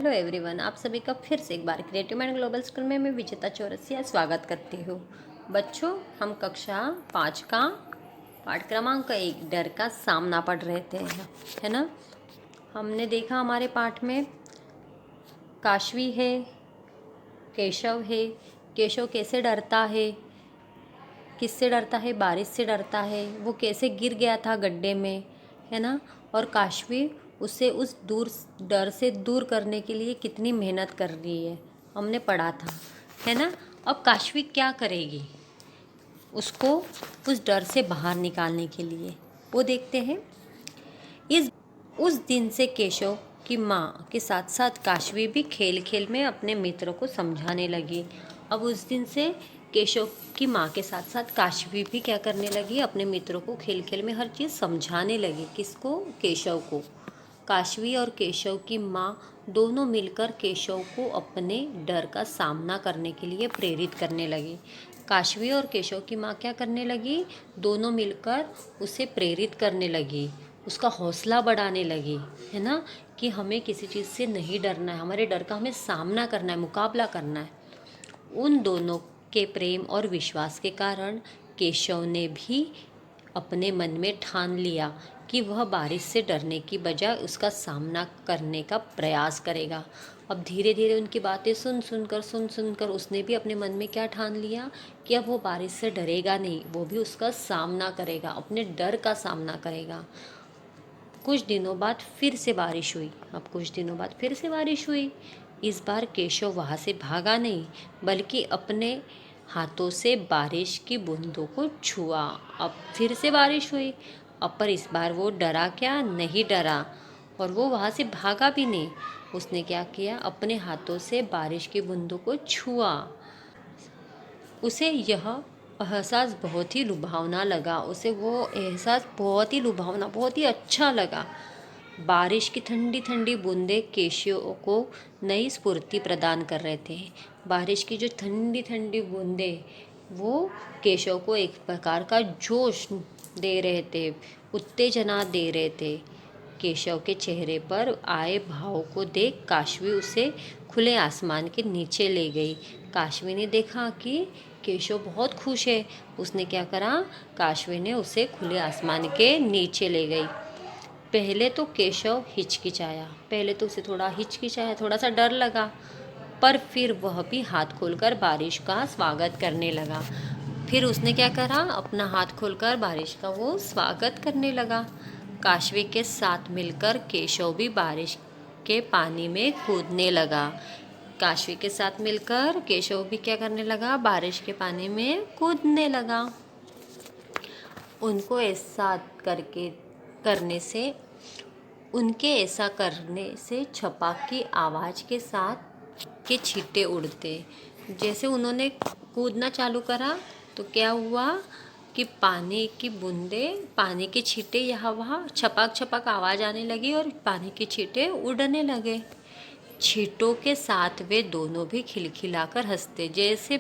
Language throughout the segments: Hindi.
हेलो एवरीवन, आप सभी का फिर से एक बार क्रिएटिव माइंड ग्लोबल स्कूल में मैं विजेता चौरसिया स्वागत करती हूँ। बच्चों, हम कक्षा 5 का पाठ क्रमांक 1 डर का सामना पढ़ रहे थे, है ना। हमने देखा हमारे पाठ में काशवी है, केशव है। केशव कैसे डरता है, किससे डरता है? बारिश से डरता है। वो कैसे गिर गया था गड्ढे में, है ना। और काशवी उसे उस डर से दूर करने के लिए कितनी मेहनत कर रही है, हमने पढ़ा था, है ना। अब काशवी क्या करेगी उसको उस डर से बाहर निकालने के लिए, वो देखते हैं। इस उस दिन से केशव की माँ के साथ साथ काशवी भी खेल खेल में अपने मित्र को समझाने लगी। अब उस दिन से केशव की माँ के साथ साथ काशवी भी क्या करने लगी, अपने मित्रों को खेल खेल में हर चीज़ समझाने लगी। किसको? केशव को। काशवी और केशव की माँ दोनों मिलकर केशव को अपने डर का सामना करने के लिए प्रेरित करने लगी। काशवी और केशव की माँ क्या करने लगी? दोनों मिलकर उसे प्रेरित करने लगी, उसका हौसला बढ़ाने लगी, है ना, कि हमें किसी चीज़ से नहीं डरना है, हमारे डर का हमें सामना करना है, मुकाबला करना है। उन दोनों के प्रेम और विश्वास के कारण केशव ने भी अपने मन में ठान लिया कि वह बारिश से डरने की बजाय उसका सामना करने का प्रयास करेगा। अब धीरे धीरे उनकी बातें सुन सुनकर उसने भी अपने मन में क्या ठान लिया कि अब वो बारिश से डरेगा नहीं, वो भी उसका सामना करेगा, अपने डर का सामना करेगा। कुछ दिनों बाद फिर से बारिश हुई। अब कुछ दिनों बाद फिर से बारिश हुई। इस बार केशव वहाँ से भागा नहीं, बल्कि अपने हाथों से बारिश की बूंदों को छुआ। अब फिर से बारिश हुई। अब पर इस बार वो डरा क्या? नहीं डरा, और वो वहाँ से भागा भी नहीं। उसने क्या किया? अपने हाथों से बारिश की बूंदों को छुआ। उसे यह एहसास बहुत ही लुभावना लगा। उसे वो एहसास बहुत ही लुभावना, बहुत ही अच्छा लगा। बारिश की ठंडी ठंडी बूंदें केशव को नई स्फूर्ति प्रदान कर रहे थे। बारिश की जो ठंडी ठंडी बूंदें वो केशव को एक प्रकार का जोश दे रहे थे, उत्तेजना दे रहे थे। केशव के चेहरे पर आए भाव को देख काशवी उसे खुले आसमान के नीचे ले गई। काशवी ने देखा कि केशव बहुत खुश है। उसने क्या करा? काशवी ने उसे खुले आसमान के नीचे ले गई। पहले तो केशव हिचकिचाया, पहले तो उसे थोड़ा हिचकिचाया, थोड़ा सा डर लगा, पर फिर वह भी हाथ खोलकर बारिश का स्वागत करने लगा। फिर उसने क्या करा? अपना हाथ खोलकर बारिश का वो स्वागत करने लगा। काशवी के साथ मिलकर केशव भी बारिश के पानी में कूदने लगा। काशवी के साथ मिलकर केशव भी क्या करने लगा? बारिश के पानी में कूदने लगा। उनको ऐसा करके करने से उनके ऐसा करने से छपाक की आवाज़ के साथ के छींटे उड़ते। जैसे उन्होंने कूदना चालू करा तो क्या हुआ कि पानी की बूंदें, पानी के छींटे यहाँ वहाँ छपाक छपाक आवाज़ आने लगी और पानी के छींटे उड़ने लगे। छींटों के साथ वे दोनों भी खिलखिलाकर हंसते। जैसे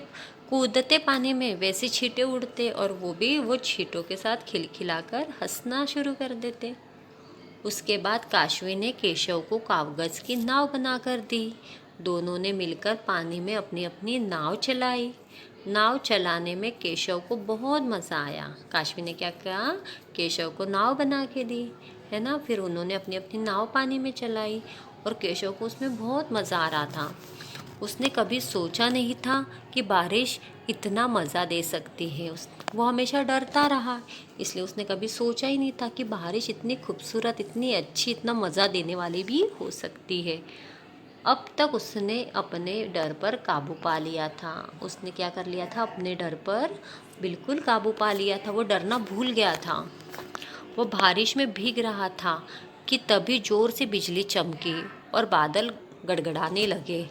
कूदते पानी में वैसे छींटे उड़ते और वो भी वो छींटों के साथ खिलखिलाकर हंसना शुरू कर देते। उसके बाद काशवी ने केशव को कागज़ की नाव बनाकर दी। दोनों ने मिलकर पानी में अपनी अपनी नाव चलाई। नाव चलाने में केशव को बहुत मज़ा आया। काशवी ने क्या किया? केशव को नाव बना के दी, है ना। फिर उन्होंने अपनी अपनी नाव पानी में चलाई और केशव को उसमें बहुत मज़ा आ रहा था। उसने कभी सोचा नहीं था कि बारिश इतना मज़ा दे सकती है। वो हमेशा डरता रहा, इसलिए उसने कभी सोचा ही नहीं था कि बारिश इतनी खूबसूरत, इतनी अच्छी, इतना मज़ा देने वाली भी हो सकती है। अब तक उसने अपने डर पर काबू पा लिया था। उसने क्या कर लिया था? अपने डर पर बिल्कुल काबू पा लिया था। वो डरना भूल गया था। वो बारिश में भीग रहा था कि तभी जोर से बिजली चमकी और बादल गड़गड़ाने लगे।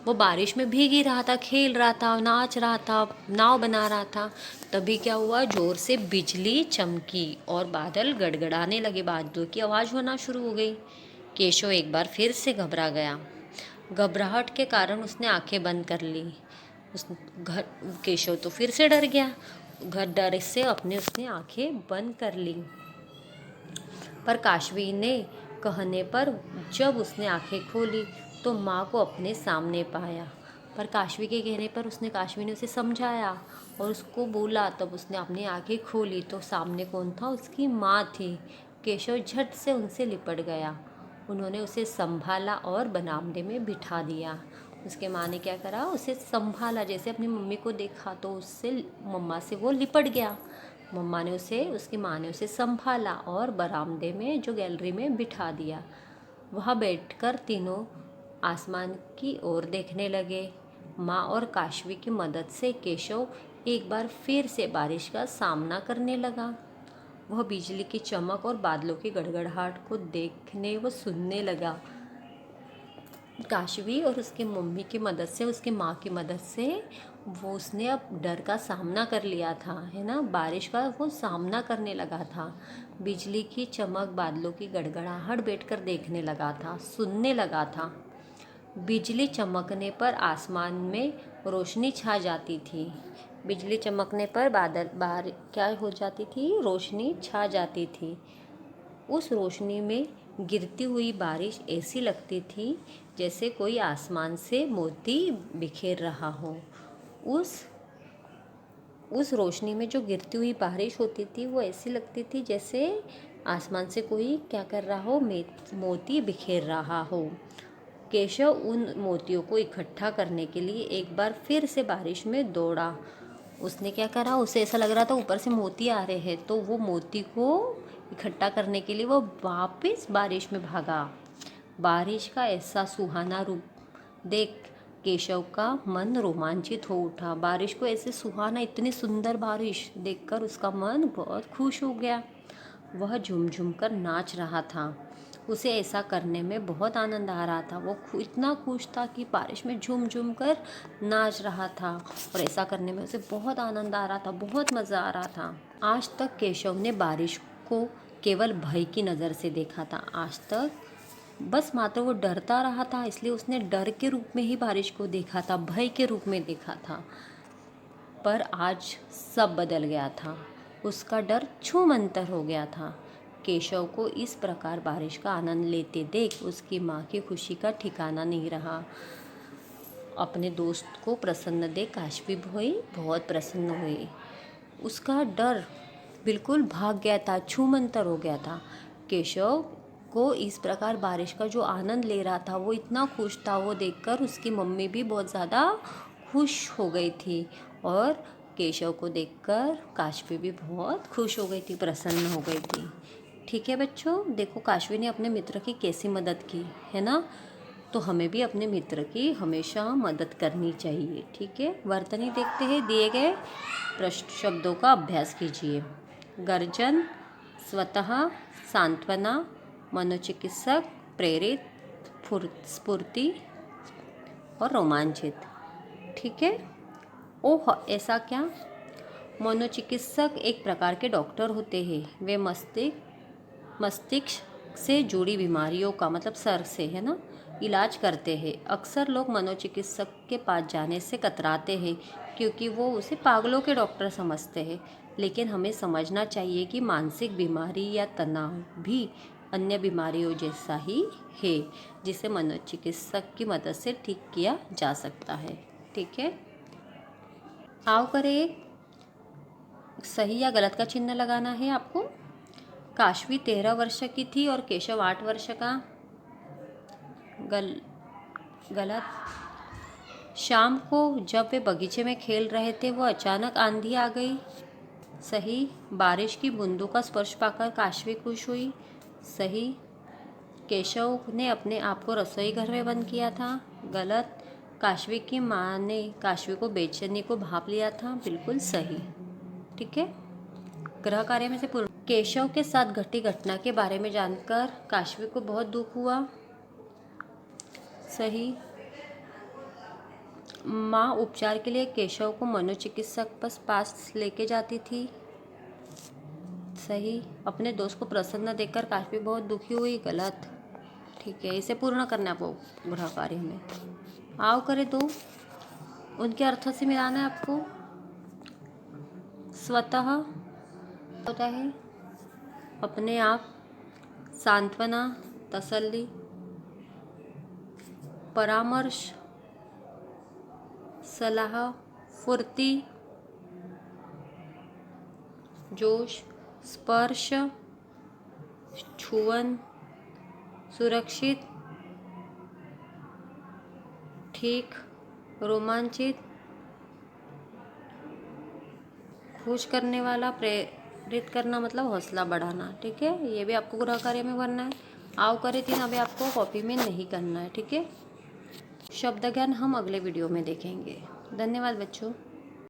वो बारिश में भीग ही रहा था, खेल रहा था, नाच रहा था, नाव बना रहा था। तभी क्या हुआ? जोर से बिजली चमकी और बादल गड़गड़ाने लगे, बादलों की आवाज़ होना शुरू हो गई। केशव एक बार फिर से घबरा गया। घबराहट के कारण उसने आंखें बंद कर ली। उस घर केशव तो फिर से डर गया। घर डर से अपने उसने आंखें बंद कर ली। पर काशवी ने कहने पर जब उसने आंखें खोली तो माँ को अपने सामने पाया। पर काशवी के कहने पर उसने काशवी ने उसे समझाया और उसको बोला। तब उसने अपनी आंखें खोली तो सामने कौन था? उसकी माँ थी। केशव झट से उनसे लिपट गया। उन्होंने उसे संभाला और बरामदे में बिठा दिया। उसके माँ ने क्या करा? उसे संभाला। जैसे अपनी मम्मी को देखा तो उससे मम्मा से वो लिपट गया। मम्मा ने उसे, उसकी माँ ने उसे संभाला और बरामदे में जो गैलरी में बिठा दिया। वहाँ बैठकर तीनों आसमान की ओर देखने लगे। माँ और काशवी की मदद से केशव एक बार फिर से बारिश का सामना करने लगा। वह बिजली की चमक और बादलों की गड़गड़ाहट को देखने व सुनने लगा। काशवी और उसकी मम्मी की मदद से, उसकी माँ की मदद से उसने अब डर का सामना कर लिया था, है ना। बारिश का वो सामना करने लगा था। बिजली की चमक, बादलों की गड़गड़ाहट बैठकर देखने लगा था, सुनने लगा था। बिजली चमकने पर आसमान में रोशनी छा जाती थी। बिजली चमकने पर बादल बाहर क्या हो जाती थी? रोशनी छा जाती थी। उस रोशनी में गिरती हुई बारिश ऐसी लगती थी जैसे कोई आसमान से मोती बिखेर रहा हो। उस रोशनी में जो गिरती हुई बारिश होती थी वो ऐसी लगती थी जैसे आसमान से कोई क्या कर रहा हो? मोती बिखेर रहा हो। केशव उन मोतियों को इकट्ठा करने के लिए एक बार फिर से बारिश में दौड़ा। उसने क्या करा? उसे ऐसा लग रहा था ऊपर से मोती आ रहे हैं, तो वो मोती को इकट्ठा करने के लिए वो वापस बारिश में भागा। बारिश का ऐसा सुहाना रूप देख केशव का मन रोमांचित हो उठा। बारिश को ऐसे सुहाना, इतनी सुंदर बारिश देखकर उसका मन बहुत खुश हो गया। वह झूम-झूम कर नाच रहा था। उसे ऐसा करने में बहुत आनंद आ रहा था। वो इतना खुश था कि बारिश में झूम-झूम कर नाच रहा था और ऐसा करने में उसे बहुत आनंद आ रहा था, बहुत मज़ा आ रहा था। आज तक केशव ने बारिश को केवल भय की नज़र से देखा था। आज तक बस मात्र वो डरता रहा था, इसलिए उसने डर के रूप में ही बारिश को देखा था, भय के रूप में देखा था। पर आज सब बदल गया था। उसका डर छूमंतर हो गया था। केशव को इस प्रकार बारिश का आनंद लेते देख उसकी माँ की खुशी का ठिकाना नहीं रहा। अपने दोस्त को प्रसन्न देख काशवी भी बहुत प्रसन्न हुई। उसका डर बिल्कुल भाग गया था, छूमंतर हो गया था। केशव को इस प्रकार बारिश का जो आनंद ले रहा था वो इतना खुश था। वो देखकर उसकी मम्मी भी बहुत ज़्यादा खुश हो गई थी और केशव को देखकर काशवी भी बहुत खुश हो गई थी, प्रसन्न हो गई थी। ठीक है बच्चों, देखो काशवी ने अपने मित्र की कैसी मदद की, है ना। तो हमें भी अपने मित्र की हमेशा मदद करनी चाहिए। ठीक है, वर्तनी देखते हैं। दिए गए प्रश्न शब्दों का अभ्यास कीजिए। गर्जन, स्वतः, सांत्वना, मनोचिकित्सक, प्रेरित, स्फूर्ति और रोमांचित। ठीक है। ओह, ऐसा क्या? मनोचिकित्सक एक प्रकार के डॉक्टर होते हैं। वे मस्तिष्क से जुड़ी बीमारियों का, मतलब सर से, है ना, इलाज करते हैं। अक्सर लोग मनोचिकित्सक के पास जाने से कतराते हैं क्योंकि वो उसे पागलों के डॉक्टर समझते हैं। लेकिन हमें समझना चाहिए कि मानसिक बीमारी या तनाव भी अन्य बीमारियों जैसा ही है, जिसे मनोचिकित्सक की मदद से ठीक किया जा सकता है। ठीक है। आओ करें, सही या गलत का चिन्ह लगाना है आपको। काशवी 13 वर्ष की थी और केशव 8 वर्ष का। गलत। शाम को जब वे बगीचे में खेल रहे थे वो अचानक आंधी आ गई। सही। बारिश की बूंदों का स्पर्श पाकर काशवी खुश हुई। सही। केशव ने अपने आप को रसोई घर में बंद किया था। गलत। काशवी की माँ ने काशवी को बेचैनी को भाप लिया था। बिल्कुल सही। ठीक है। गृह कार्य में से पूर्ण। केशव के साथ घटी घटना के बारे में जानकर काशवी को बहुत दुख हुआ। सही। माँ उपचार के लिए केशव को मनोचिकित्सक पास लेके जाती थी। सही। अपने दोस्त को प्रसन्न देखकर काशवी बहुत दुखी हुई। गलत। ठीक है, इसे पूर्ण करना है आपको गृह कार्य में। आओ करें दो, उनके अर्थों से मिलाना है आपको। स्वतः होता है अपने आप, सांत्वना, तसल्ली, परामर्श, सलाह, फुर्ती, जोश, स्पर्श, छुअन, सुरक्षित, ठीक, रोमांचित, खुश करने वाला, प्रेरित करना मतलब हौसला बढ़ाना। ठीक है, ये भी आपको गृह कार्य में करना है। आओ करे 3 अभी आपको कॉपी में नहीं करना है। ठीक है, शब्द ज्ञान हम अगले वीडियो में देखेंगे। धन्यवाद बच्चों।